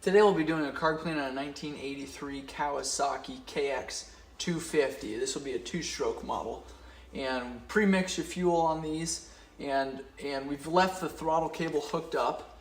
Today we'll be doing a carb clean on a 1983 Kawasaki KX250. This will be a two-stroke model. And pre-mix your fuel on these, and we've left the throttle cable hooked up,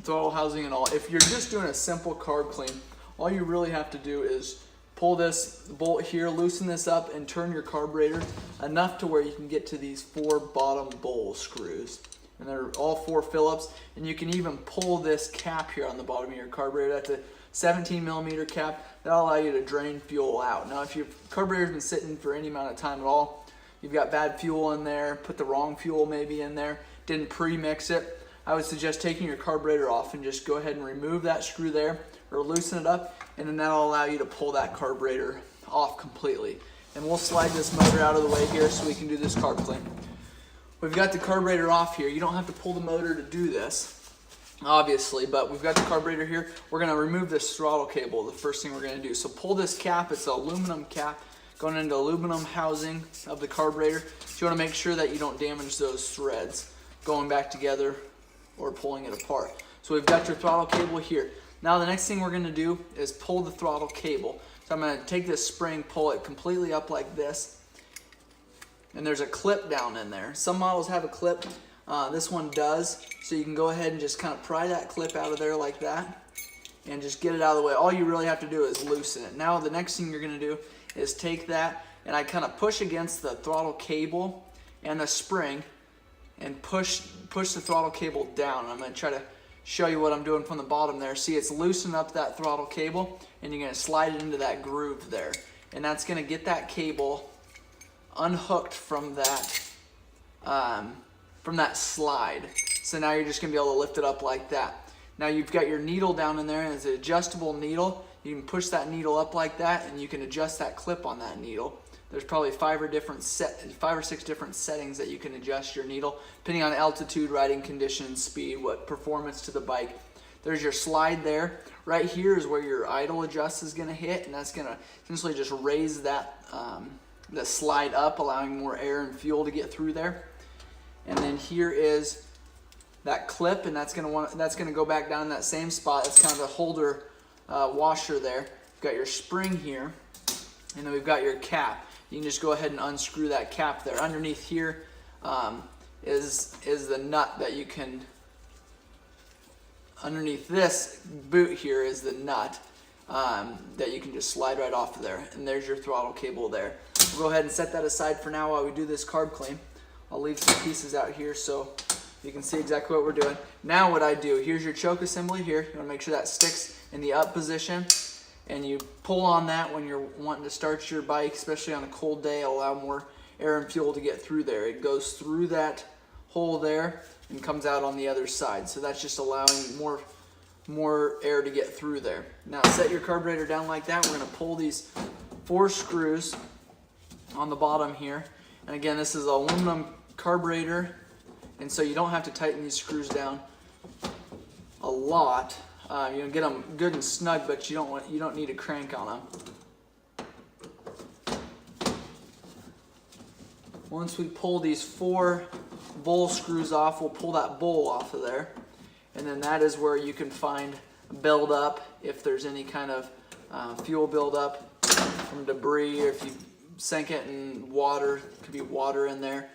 throttle housing and all. If you're just doing a simple carb clean, all you really have to do is pull this bolt here, loosen this up, and turn your carburetor enough to where you can get to these four bottom bowl screws. And they're all 4 Phillips, and you can even pull this cap here on the bottom of your carburetor. That's a 17mm cap. That'll allow you to drain fuel out. Now, if your carburetor's been sitting for any amount of time at all, you've got bad fuel in there, put the wrong fuel maybe in there, didn't pre-mix it, I would suggest taking your carburetor off and just go ahead and remove that screw there, or loosen it up, and then that'll allow you to pull that carburetor off completely. And we'll slide this motor out of the way here so we can do this carb clean. We've got the carburetor off here. You don't have to pull the motor to do this, obviously, but we've got the carburetor here. We're gonna remove this throttle cable, the first thing we're gonna do. So pull this cap, it's an aluminum cap, going into aluminum housing of the carburetor. So you wanna make sure that you don't damage those threads going back together or pulling it apart. So we've got your throttle cable here. Now the next thing we're gonna do is pull the throttle cable. So I'm gonna take this spring, pull it completely up like this, and there's a clip down in there. Some models have a clip, this one does, so you can go ahead and just kind of pry that clip out of there like that, and just get it out of the way. All you really have to do is loosen it. Now the next thing you're gonna do is take that, and I kind of push against the throttle cable and the spring, and push the throttle cable down. I'm gonna try to show you what I'm doing from the bottom there. See, it's loosened up that throttle cable, and you're gonna slide it into that groove there. And that's gonna get that cable unhooked from that slide. So now you're just gonna be able to lift it up like that. Now you've got your needle down in there, and it's an adjustable needle. You can push that needle up like that, and you can adjust that clip on that needle. There's probably 5 or 6 different settings that you can adjust your needle, depending on altitude, riding conditions, speed, what performance to the bike. There's your slide there. Right here is where your idle adjust is gonna hit, and that's gonna essentially just raise that the slide up, allowing more air and fuel to get through there. And then here is that clip, and that's gonna go back down in that same spot. It's kind of a holder washer there. You've got your spring here, and then we've got your cap. You can just go ahead and unscrew that cap there. Underneath here is the nut that you can. Underneath this boot here is the nut that you can just slide right off of there. And there's your throttle cable there. We'll go ahead and set that aside for now while we do this carb clean. I'll leave some pieces out here so you can see exactly what we're doing. Now what I do, here's your choke assembly here. You wanna make sure that sticks in the up position, and you pull on that when you're wanting to start your bike, especially on a cold day. It'll allow more air and fuel to get through there. It goes through that hole there and comes out on the other side. So that's just allowing more air to get through there. Now set your carburetor down like that. We're gonna pull these 4 screws on the bottom here. And again, this is an aluminum carburetor, and so you don't have to tighten these screws down a lot. You know, get them good and snug, but you don't need to crank on them. Once we pull these 4 bowl screws off, we'll pull that bowl off of there, and then that is where you can find buildup if there's any kind of fuel buildup from debris, or if you sink it in water, could be water in there.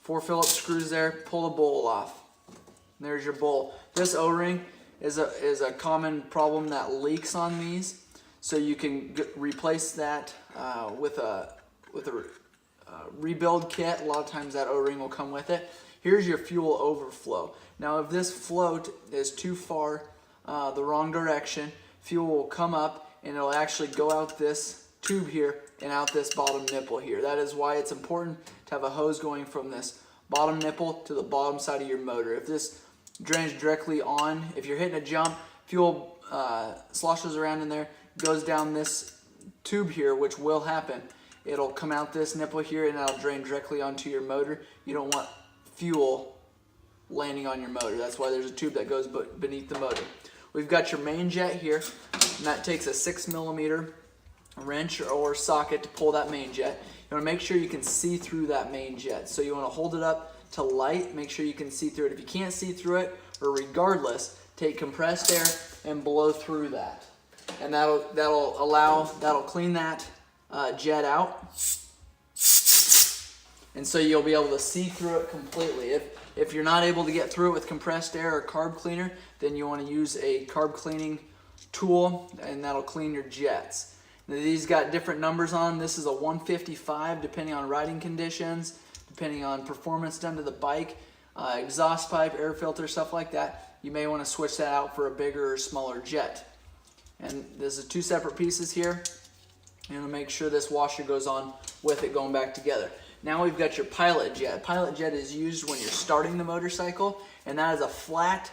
4 Phillips screws there, pull the bowl off. And there's your bowl. This O-ring is a common problem that leaks on these, so you can replace that with a rebuild kit. A lot of times that O-ring will come with it. Here's your fuel overflow. Now if this float is too far the wrong direction, fuel will come up and it'll actually go out this tube here and out this bottom nipple here. That is why it's important to have a hose going from this bottom nipple to the bottom side of your motor. If this drains directly on, if you're hitting a jump, fuel sloshes around in there, goes down this tube here, which will happen. It'll come out this nipple here and that'll drain directly onto your motor. You don't want fuel landing on your motor. That's why there's a tube that goes beneath the motor. We've got your main jet here, and that takes a 6mm wrench or socket to pull that main jet. You want to make sure you can see through that main jet. So you want to hold it up to light, make sure you can see through it. If you can't see through it, or regardless, take compressed air and blow through that. And that'll clean that jet out. And so you'll be able to see through it completely. If you're not able to get through it with compressed air or carb cleaner, then you want to use a carb cleaning tool, and that'll clean your jets. Now, these got different numbers on them. This is a 155 depending on riding conditions, depending on performance done to the bike, exhaust pipe, air filter, stuff like that. You may want to switch that out for a bigger or smaller jet. And this is two separate pieces here. And make sure this washer goes on with it going back together. Now we've got your pilot jet. Pilot jet is used when you're starting the motorcycle, and that is a flat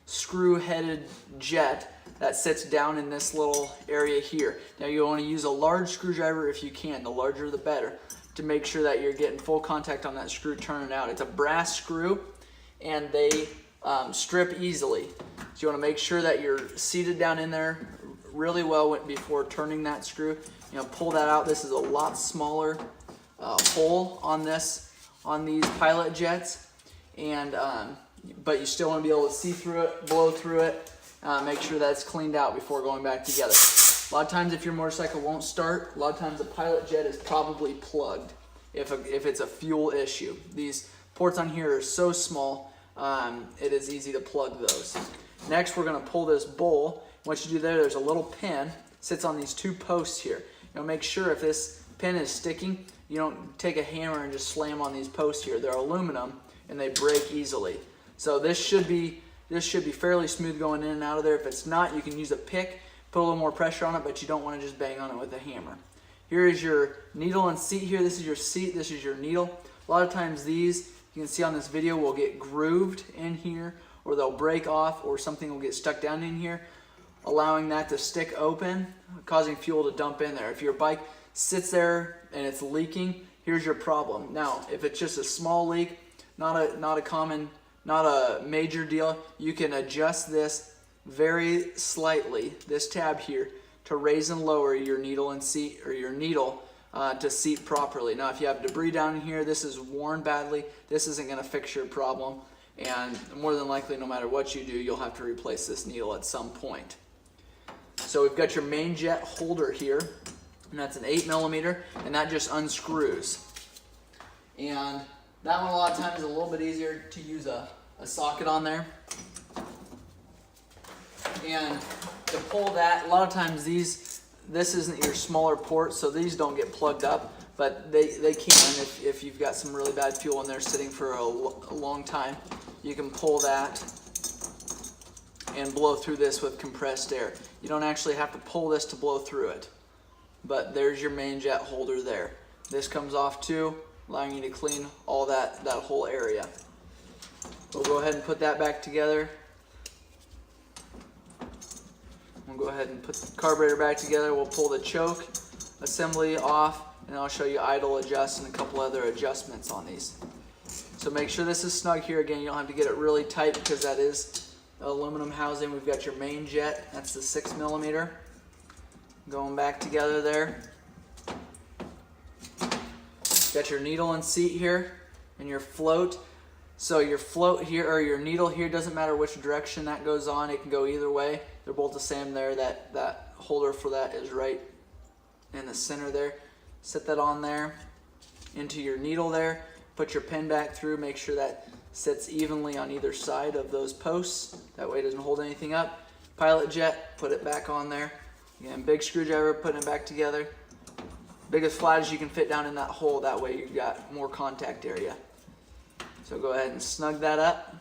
screw-headed jet that sits down in this little area here. Now you want to use a large screwdriver if you can, the larger the better, to make sure that you're getting full contact on that screw turning out. It's a brass screw, and they strip easily. So you want to make sure that you're seated down in there really well before turning that screw. You know, pull that out. This is a lot smaller hole on these pilot jets, and but you still want to be able to see through it, blow through it, make sure that's cleaned out before going back together. A lot of times if your motorcycle won't start, a lot of times the pilot jet is probably plugged if it's a fuel issue. These ports on here are so small, it is easy to plug those. Next, we're going to pull this bowl. What you do there's a little pin, sits on these two posts here. You know, make sure if this pin is sticking, you don't take a hammer and just slam on these posts here. They're aluminum and they break easily. So this should be fairly smooth going in and out of there. If it's not, you can use a pick, put a little more pressure on it, but you don't want to just bang on it with a hammer. Here is your needle and seat here. This is your seat, this is your needle. A lot of times these, you can see on this video, will get grooved in here, or they'll break off, or something will get stuck down in here, allowing that to stick open, causing fuel to dump in there. If your bike sits there and it's leaking, here's your problem. Now, if it's just a small leak, not a major deal, you can adjust this very slightly, this tab here, to raise and lower your needle and seat, or your needle to seat properly. Now, if you have debris down in here, this is worn badly, this isn't going to fix your problem, and more than likely, no matter what you do, you'll have to replace this needle at some point. So we've got your main jet holder here, and that's an 8mm, and that just unscrews. And that one a lot of times is a little bit easier to use a socket on there. And to pull that, a lot of times this isn't your smaller port, so these don't get plugged up, but they can if you've got some really bad fuel in there sitting for a long time. You can pull that and blow through this with compressed air. You don't actually have to pull this to blow through it, but there's your main jet holder there. This comes off too, allowing you to clean all that whole area. We'll go ahead and put that back together. We'll go ahead and put the carburetor back together. We'll pull the choke assembly off, and I'll show you idle adjust and a couple other adjustments on these. So make sure this is snug here. Again, you don't have to get it really tight because that is aluminum housing. We've got your main jet, that's the 6mm. Going back together there. Got your needle and seat here, and your float. So your float here, or your needle here, doesn't matter which direction that goes on, it can go either way. They're both the same there. That holder for that is right in the center there. Set that on there, into your needle there. Put your pin back through, make sure that sits evenly on either side of those posts. That way it doesn't hold anything up. Pilot jet, put it back on there. Again, big screwdriver, putting it back together. Big as flat as you can fit down in that hole, that way you've got more contact area. So go ahead and snug that up.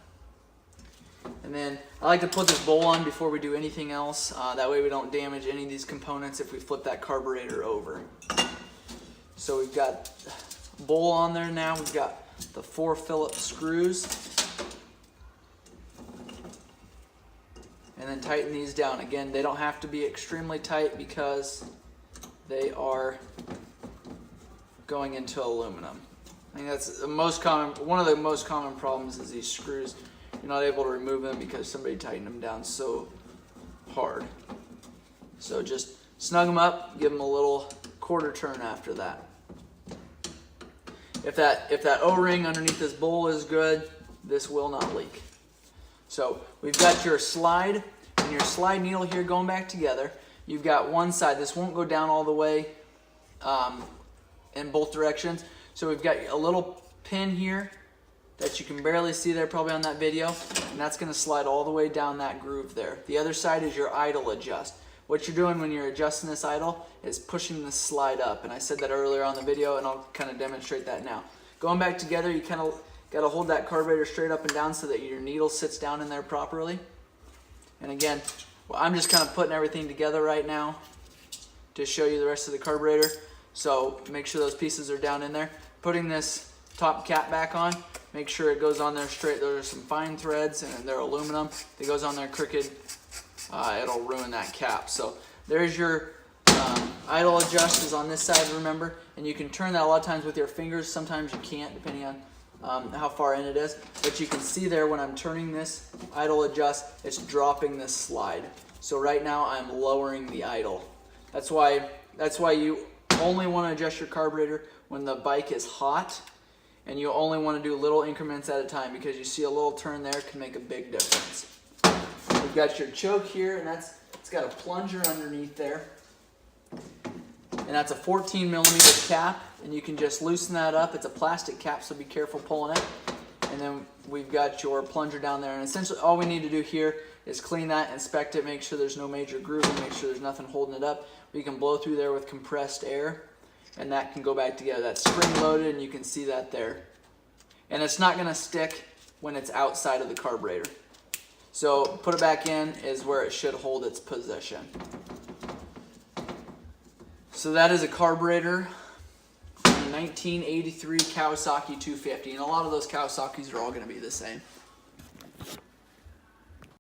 And then I like to put this bowl on before we do anything else. That way we don't damage any of these components if we flip that carburetor over. So we've got a bowl on there now. We've got the 4 Phillips screws. And then tighten these down. Again, they don't have to be extremely tight because they are going into aluminum. I think that's the most common, one of the most common problems is these screws. You're not able to remove them because somebody tightened them down so hard. So just snug them up, give them a little quarter turn after that. If that O-ring underneath this bowl is good, this will not leak. So we've got your slide, and and your slide needle here going back together, you've got one side. This won't go down all the way in both directions. So we've got a little pin here that you can barely see there probably on that video, and that's going to slide all the way down that groove there. The other side is your idle adjust. What you're doing when you're adjusting this idle is pushing this slide up, and I said that earlier on the video, and I'll kind of demonstrate that now. Going back together, you kind of got to hold that carburetor straight up and down so that your needle sits down in there properly. And again, well, I'm just kind of putting everything together right now to show you the rest of the carburetor. So make sure those pieces are down in there. Putting this top cap back on, make sure it goes on there straight. There are some fine threads and they're aluminum. If it goes on there crooked, it'll ruin that cap. So there's your idle adjust is on this side, remember, and you can turn that a lot of times with your fingers. Sometimes you can't, depending on how far in it is, but you can see there when I'm turning this idle adjust, it's dropping this slide. So right now I'm lowering the idle. That's why you only want to adjust your carburetor when the bike is hot, and you only want to do little increments at a time, because you see a little turn there can make a big difference. We've got your choke here, and it's got a plunger underneath there, and that's a 14 millimeter cap, and you can just loosen that up. It's a plastic cap, so be careful pulling it. And then we've got your plunger down there, and essentially all we need to do here is clean that, inspect it, make sure there's no major grooving, make sure there's nothing holding it up. We can blow through there with compressed air, and that can go back together. That's spring loaded, and you can see that there. And it's not going to stick when it's outside of the carburetor. So put it back in is where it should hold its position. So that is a carburetor from a 1983 Kawasaki 250, and a lot of those Kawasaki's are all going to be the same.